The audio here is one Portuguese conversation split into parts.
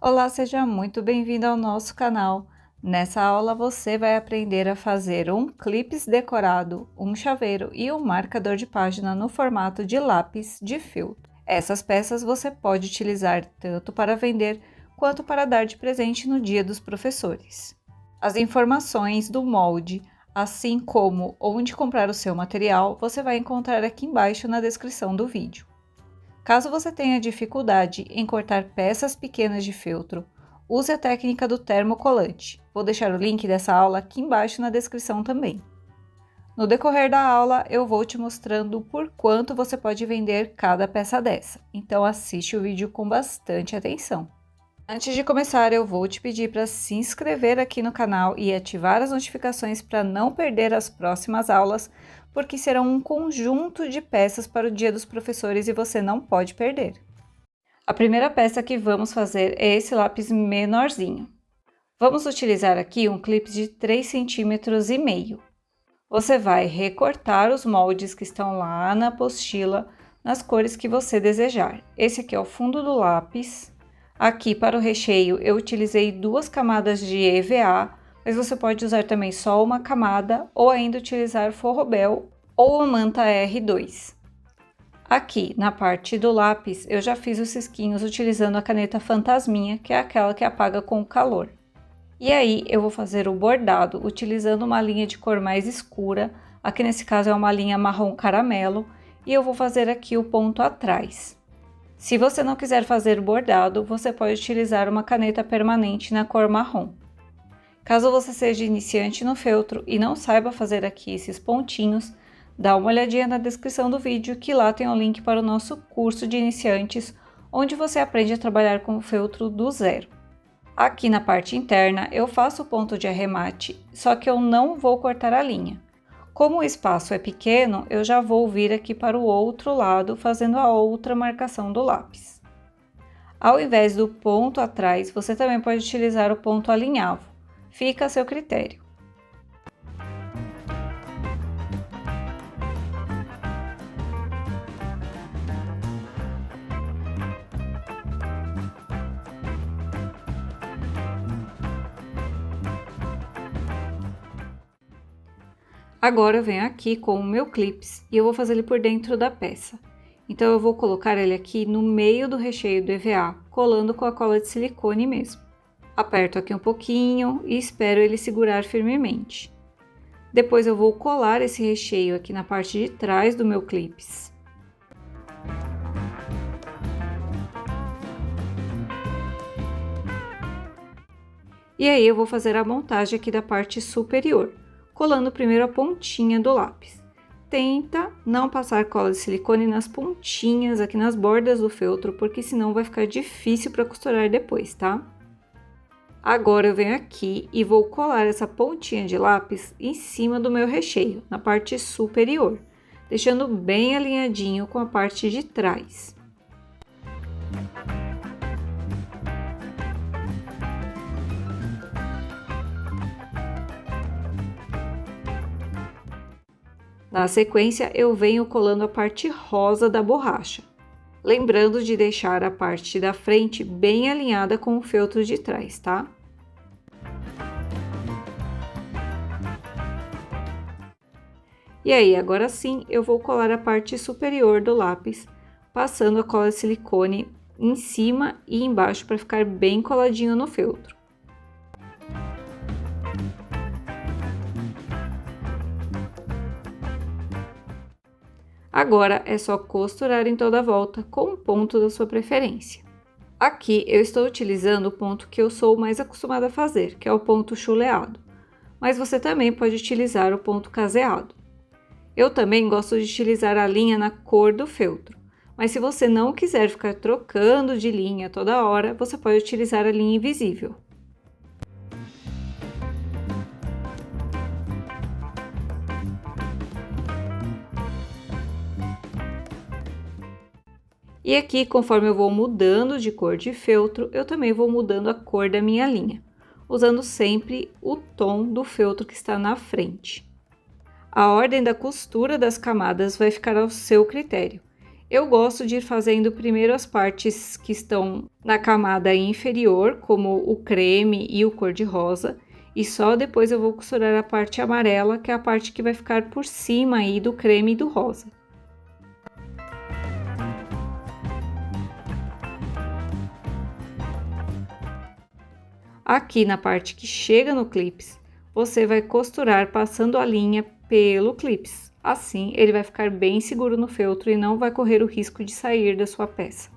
Olá, seja muito bem-vindo ao nosso canal. Nessa aula você vai aprender a fazer um clips decorado, um chaveiro e um marcador de página no formato de lápis de filtro. Essas peças você pode utilizar tanto para vender quanto para dar de presente no Dia dos Professores. As informações do molde, assim como onde comprar o seu material, você vai encontrar aqui embaixo na descrição do vídeo. Caso você tenha dificuldade em cortar peças pequenas de feltro, use a técnica do termocolante. Vou deixar o link dessa aula aqui embaixo na descrição também. No decorrer da aula, eu vou te mostrando por quanto você pode vender cada peça dessa, então assiste o vídeo com bastante atenção. Antes de começar, eu vou te pedir para se inscrever aqui no canal e ativar as notificações para não perder as próximas aulas, porque serão um conjunto de peças para o Dia dos Professores e você não pode perder. A primeira peça que vamos fazer é esse lápis menorzinho. Vamos utilizar aqui um clipe de 3,5 cm. Você vai recortar os moldes que estão lá na apostila nas cores que você desejar. Esse aqui é o fundo do lápis. Aqui para o recheio eu utilizei 2 camadas de EVA, mas você pode usar também só uma camada ou ainda utilizar forrobel ou a manta R2. Aqui na parte do lápis eu já fiz os risquinhos utilizando a caneta fantasminha, que é aquela que apaga com o calor. E aí eu vou fazer o bordado utilizando uma linha de cor mais escura, aqui nesse caso é uma linha marrom caramelo, e eu vou fazer aqui o ponto atrás. Se você não quiser fazer bordado, você pode utilizar uma caneta permanente na cor marrom. Caso você seja iniciante no feltro e não saiba fazer aqui esses pontinhos, dá uma olhadinha na descrição do vídeo que lá tem o link para o nosso curso de iniciantes, onde você aprende a trabalhar com o feltro do zero. Aqui na parte interna eu faço o ponto de arremate, só que eu não vou cortar a linha. Como o espaço é pequeno, eu já vou vir aqui para o outro lado, fazendo a outra marcação do lápis. Ao invés do ponto atrás, você também pode utilizar o ponto alinhavo. Fica a seu critério. Agora eu venho aqui com o meu clips e eu vou fazer ele por dentro da peça. Então eu vou colocar ele aqui no meio do recheio do EVA, colando com a cola de silicone mesmo. Aperto aqui um pouquinho e espero ele segurar firmemente. Depois eu vou colar esse recheio aqui na parte de trás do meu clips. E aí eu vou fazer a montagem aqui da parte superior, colando primeiro a pontinha do lápis. Tenta não passar cola de silicone nas pontinhas, aqui nas bordas do feltro, porque senão vai ficar difícil para costurar depois, tá? Agora eu venho aqui e vou colar essa pontinha de lápis em cima do meu recheio, na parte superior, deixando bem alinhadinho com a parte de trás. Na sequência, eu venho colando a parte rosa da borracha, lembrando de deixar a parte da frente bem alinhada com o feltro de trás, tá? E aí, agora sim, eu vou colar a parte superior do lápis, passando a cola de silicone em cima e embaixo para ficar bem coladinho no feltro. Agora é só costurar em toda a volta com um ponto da sua preferência. Aqui eu estou utilizando o ponto que eu sou mais acostumada a fazer, que é o ponto chuleado, mas você também pode utilizar o ponto caseado. Eu também gosto de utilizar a linha na cor do feltro, mas se você não quiser ficar trocando de linha toda hora, você pode utilizar a linha invisível. E aqui, conforme eu vou mudando de cor de feltro, eu também vou mudando a cor da minha linha, usando sempre o tom do feltro que está na frente. A ordem da costura das camadas vai ficar ao seu critério. Eu gosto de ir fazendo primeiro as partes que estão na camada inferior, como o creme e o cor-de-rosa, e só depois eu vou costurar a parte amarela, que é a parte que vai ficar por cima aí do creme e do rosa. Aqui na parte que chega no clips, você vai costurar passando a linha pelo clips. Assim, ele vai ficar bem seguro no feltro e não vai correr o risco de sair da sua peça.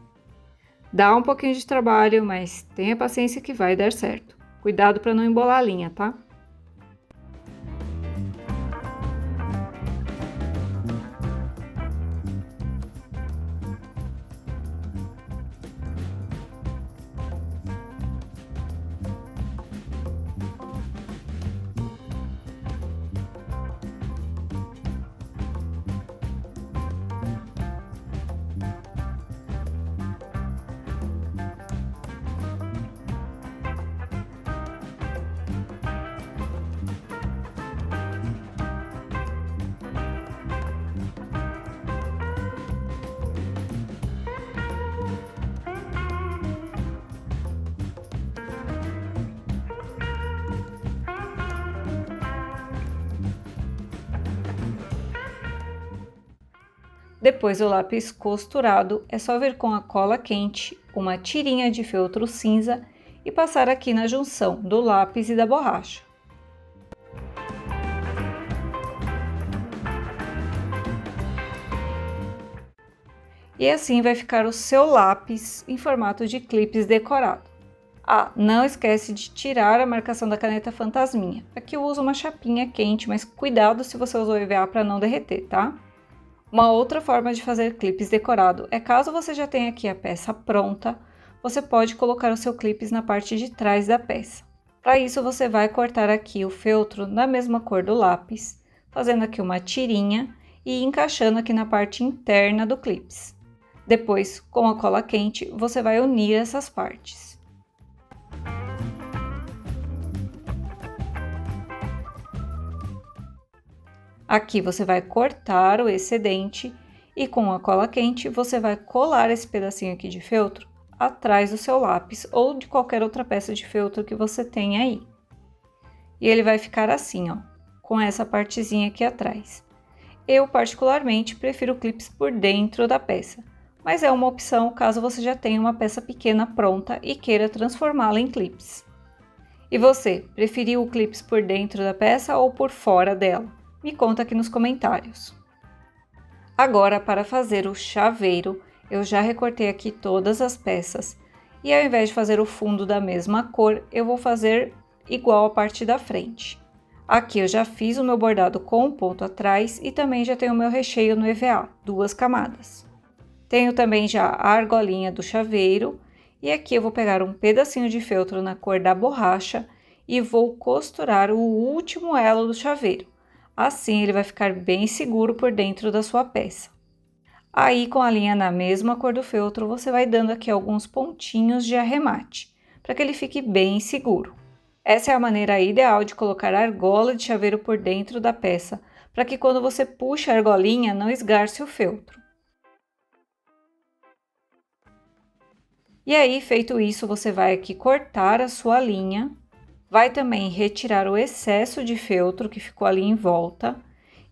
Dá um pouquinho de trabalho, mas tenha paciência que vai dar certo. Cuidado para não embolar a linha, tá? Depois do lápis costurado, é só vir com a cola quente, uma tirinha de feltro cinza e passar aqui na junção do lápis e da borracha. E assim vai ficar o seu lápis em formato de clipes decorado. Ah, não esquece de tirar a marcação da caneta fantasminha. Aqui eu uso uma chapinha quente, mas cuidado se você usou EVA para não derreter, tá? Uma outra forma de fazer clipes decorado é caso você já tenha aqui a peça pronta, você pode colocar o seu clipes na parte de trás da peça. Para isso você vai cortar aqui o feltro na mesma cor do lápis, fazendo aqui uma tirinha e encaixando aqui na parte interna do clipes. Depois, com a cola quente, você vai unir essas partes. Aqui você vai cortar o excedente e com a cola quente você vai colar esse pedacinho aqui de feltro atrás do seu lápis ou de qualquer outra peça de feltro que você tenha aí. E ele vai ficar assim, ó, com essa partezinha aqui atrás. Eu particularmente prefiro clips por dentro da peça, mas é uma opção caso você já tenha uma peça pequena pronta e queira transformá-la em clips. E você, preferiu o clips por dentro da peça ou por fora dela? Me conta aqui nos comentários. Agora, para fazer o chaveiro, eu já recortei aqui todas as peças e ao invés de fazer o fundo da mesma cor, eu vou fazer igual a parte da frente. Aqui eu já fiz o meu bordado com o ponto atrás e também já tenho o meu recheio no EVA, 2 camadas. Tenho também já a argolinha do chaveiro e aqui eu vou pegar um pedacinho de feltro na cor da borracha e vou costurar o último elo do chaveiro. Assim, ele vai ficar bem seguro por dentro da sua peça. Aí, com a linha na mesma cor do feltro, você vai dando aqui alguns pontinhos de arremate, para que ele fique bem seguro. Essa é a maneira ideal de colocar a argola de chaveiro por dentro da peça, para que quando você puxa a argolinha, não esgarce o feltro. E aí, feito isso, você vai aqui cortar a sua linha. Vai também retirar o excesso de feltro que ficou ali em volta.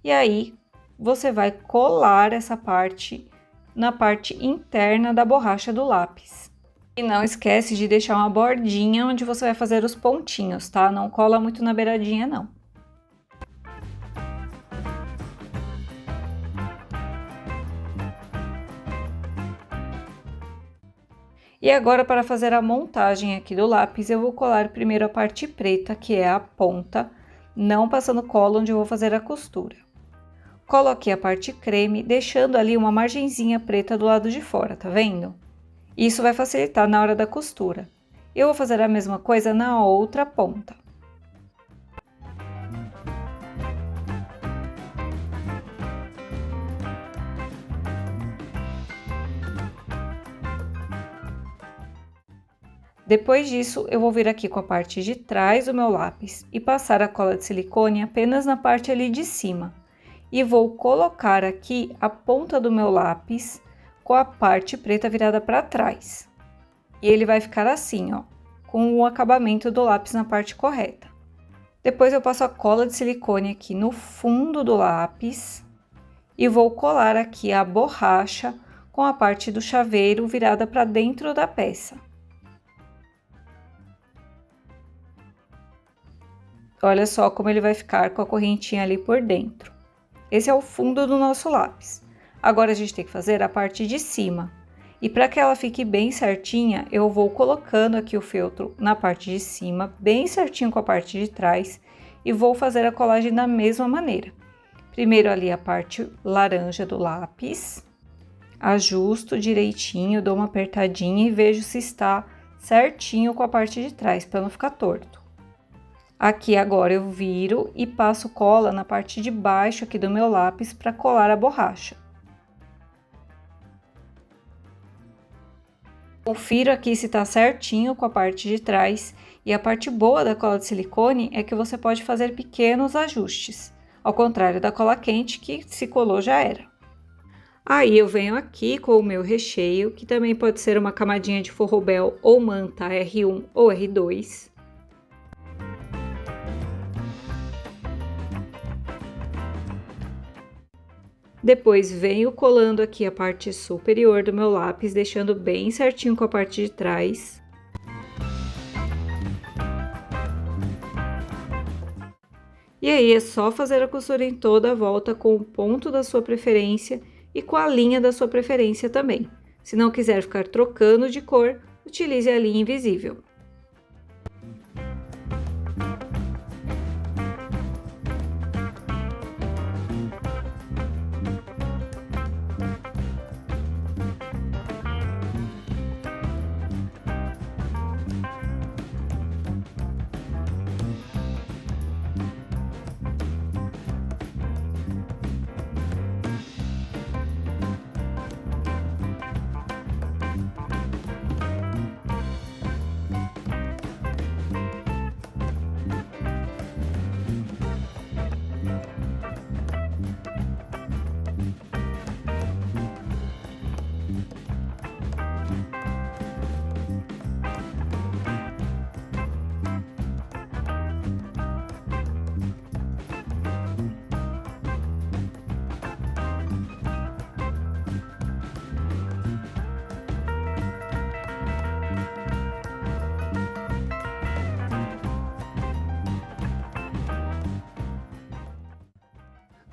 E aí, você vai colar essa parte na parte interna da borracha do lápis. E não esquece de deixar uma bordinha onde você vai fazer os pontinhos, tá? Não cola muito na beiradinha, não. E agora, para fazer a montagem aqui do lápis, eu vou colar primeiro a parte preta, que é a ponta, não passando cola onde eu vou fazer a costura. Colo aqui a parte creme, deixando ali uma margenzinha preta do lado de fora, tá vendo? Isso vai facilitar na hora da costura. Eu vou fazer a mesma coisa na outra ponta. Depois disso, eu vou vir aqui com a parte de trás do meu lápis e passar a cola de silicone apenas na parte ali de cima. E vou colocar aqui a ponta do meu lápis com a parte preta virada para trás. E ele vai ficar assim, ó, com o acabamento do lápis na parte correta. Depois eu passo a cola de silicone aqui no fundo do lápis e vou colar aqui a borracha com a parte do chaveiro virada para dentro da peça. Olha só como ele vai ficar com a correntinha ali por dentro. Esse é o fundo do nosso lápis. Agora a gente tem que fazer a parte de cima. E para que ela fique bem certinha, eu vou colocando aqui o feltro na parte de cima, bem certinho com a parte de trás, e vou fazer a colagem da mesma maneira. Primeiro ali a parte laranja do lápis, ajusto direitinho, dou uma apertadinha e vejo se está certinho com a parte de trás, para não ficar torto. Aqui agora eu viro e passo cola na parte de baixo aqui do meu lápis para colar a borracha. Confiro aqui se tá certinho com a parte de trás, e a parte boa da cola de silicone é que você pode fazer pequenos ajustes, ao contrário da cola quente que se colou já era. Aí eu venho aqui com o meu recheio, que também pode ser uma camadinha de forrobel ou manta R1 ou R2. Depois venho colando aqui a parte superior do meu lápis, deixando bem certinho com a parte de trás. E aí é só fazer a costura em toda a volta com o ponto da sua preferência e com a linha da sua preferência também. Se não quiser ficar trocando de cor, utilize a linha invisível.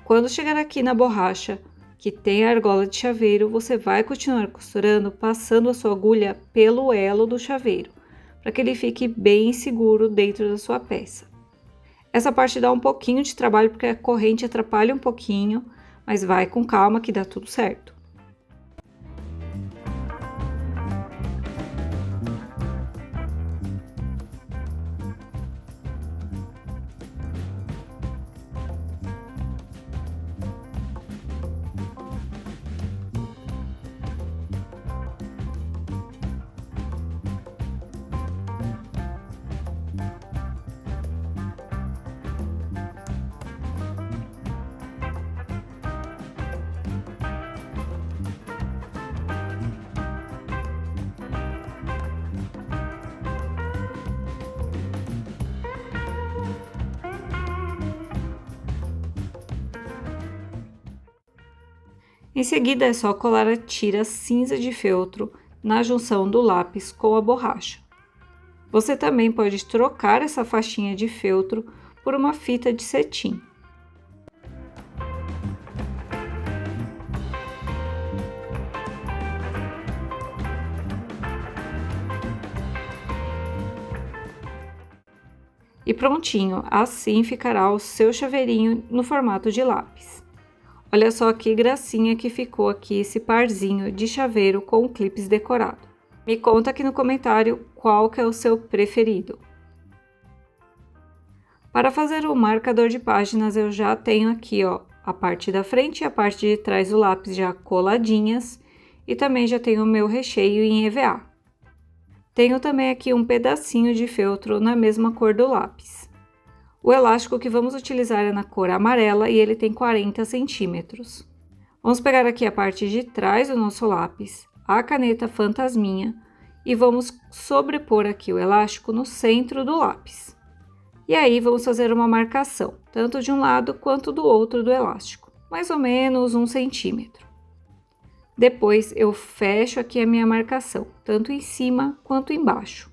Quando chegar aqui na borracha, que tem a argola de chaveiro, você vai continuar costurando passando a sua agulha pelo elo do chaveiro, para que ele fique bem seguro dentro da sua peça. Essa parte dá um pouquinho de trabalho porque a corrente atrapalha um pouquinho, mas vai com calma que dá tudo certo. Em seguida, é só colar a tira cinza de feltro na junção do lápis com a borracha. Você também pode trocar essa faixinha de feltro por uma fita de cetim. E prontinho, assim ficará o seu chaveirinho no formato de lápis. Olha só que gracinha que ficou aqui esse parzinho de chaveiro com clipes decorado. Me conta aqui no comentário qual que é o seu preferido. Para fazer o marcador de páginas, eu já tenho aqui, ó, a parte da frente e a parte de trás do lápis já coladinhas, e também já tenho o meu recheio em EVA. Tenho também aqui um pedacinho de feltro na mesma cor do lápis. O elástico que vamos utilizar é na cor amarela e ele tem 40 centímetros. Vamos pegar aqui a parte de trás do nosso lápis, a caneta fantasminha, e vamos sobrepor aqui o elástico no centro do lápis. E aí, vamos fazer uma marcação, tanto de um lado quanto do outro do elástico, mais ou menos 1 centímetro. Depois, eu fecho aqui a minha marcação, tanto em cima quanto embaixo.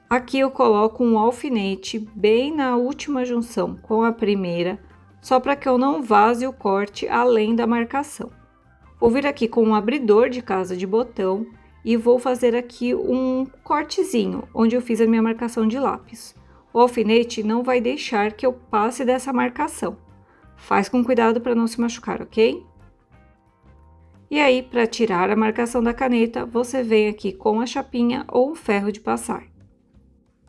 Aqui eu coloco um alfinete bem na última junção com a primeira, só para que eu não vaze o corte além da marcação. Vou vir aqui com um abridor de casa de botão e vou fazer aqui um cortezinho, onde eu fiz a minha marcação de lápis. O alfinete não vai deixar que eu passe dessa marcação. Faz com cuidado para não se machucar, ok? E aí, para tirar a marcação da caneta, você vem aqui com a chapinha ou um ferro de passar.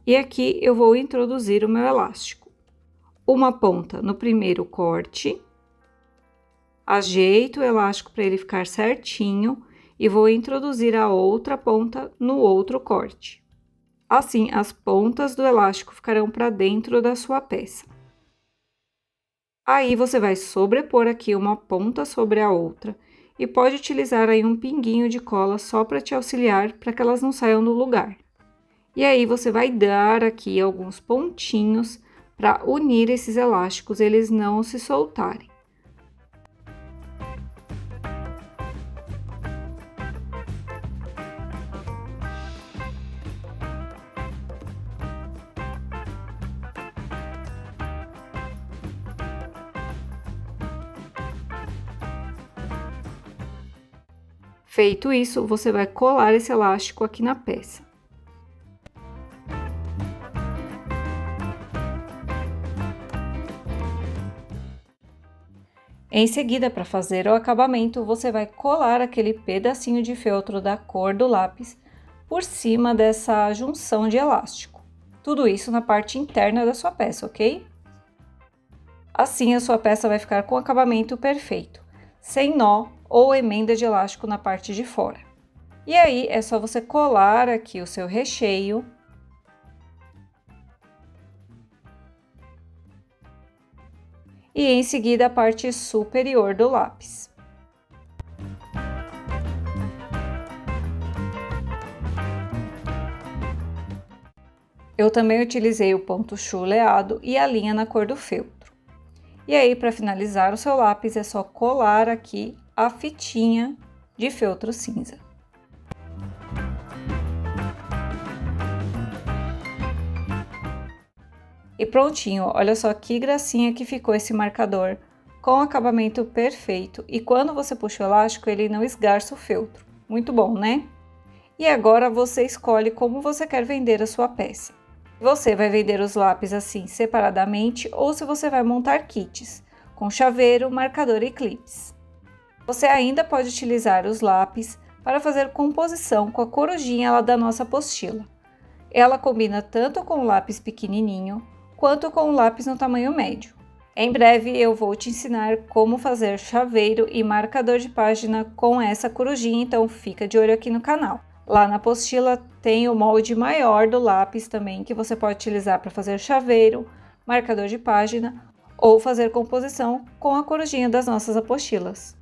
E aqui eu vou introduzir o meu elástico. Uma ponta no primeiro corte, ajeito o elástico para ele ficar certinho e vou introduzir a outra ponta no outro corte. Assim, as pontas do elástico ficarão para dentro da sua peça. Aí, você vai sobrepor aqui uma ponta sobre a outra e pode utilizar aí um pinguinho de cola só para te auxiliar para que elas não saiam do lugar. E aí, você vai dar aqui alguns pontinhos para unir esses elásticos, eles não se soltarem. Feito isso, você vai colar esse elástico aqui na peça. Em seguida, para fazer o acabamento, você vai colar aquele pedacinho de feltro da cor do lápis por cima dessa junção de elástico. Tudo isso na parte interna da sua peça, ok? Assim, a sua peça vai ficar com o acabamento perfeito, sem nó ou emenda de elástico na parte de fora. E aí, é só você colar aqui o seu recheio. E em seguida a parte superior do lápis. Eu também utilizei o ponto chuleado e a linha na cor do feltro. E aí, para finalizar o seu lápis, é só colar aqui a fitinha de feltro cinza. E prontinho, olha só que gracinha que ficou esse marcador, com acabamento perfeito, e quando você puxa o elástico, ele não esgarça o feltro. Muito bom, né? E agora você escolhe como você quer vender a sua peça. Você vai vender os lápis assim separadamente ou se você vai montar kits, com chaveiro, marcador e clips. Você ainda pode utilizar os lápis para fazer composição com a corujinha lá da nossa apostila. Ela combina tanto com o lápis pequenininho, quanto com o lápis no tamanho médio. Em breve eu vou te ensinar como fazer chaveiro e marcador de página com essa corujinha, então fica de olho aqui no canal. Lá na apostila tem o molde maior do lápis também, que você pode utilizar para fazer chaveiro, marcador de página ou fazer composição com a corujinha das nossas apostilas.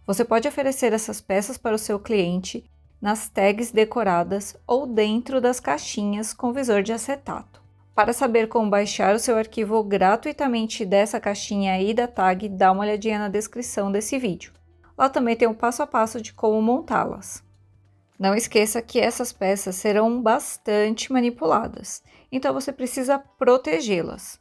Você pode oferecer essas peças para o seu cliente nas tags decoradas ou dentro das caixinhas com visor de acetato. Para saber como baixar o seu arquivo gratuitamente dessa caixinha e da tag, dá uma olhadinha na descrição desse vídeo. Lá também tem um passo a passo de como montá-las. Não esqueça que essas peças serão bastante manipuladas, então você precisa protegê-las.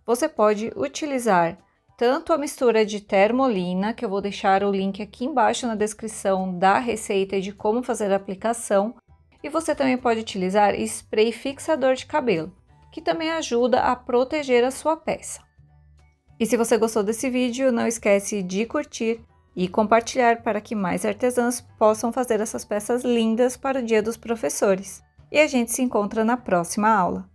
Você pode utilizar tanto a mistura de termolina, que eu vou deixar o link aqui embaixo na descrição da receita e de como fazer a aplicação, e você também pode utilizar spray fixador de cabelo, que também ajuda a proteger a sua peça. E se você gostou desse vídeo, não esquece de curtir e compartilhar para que mais artesãs possam fazer essas peças lindas para o Dia dos Professores. E a gente se encontra na próxima aula.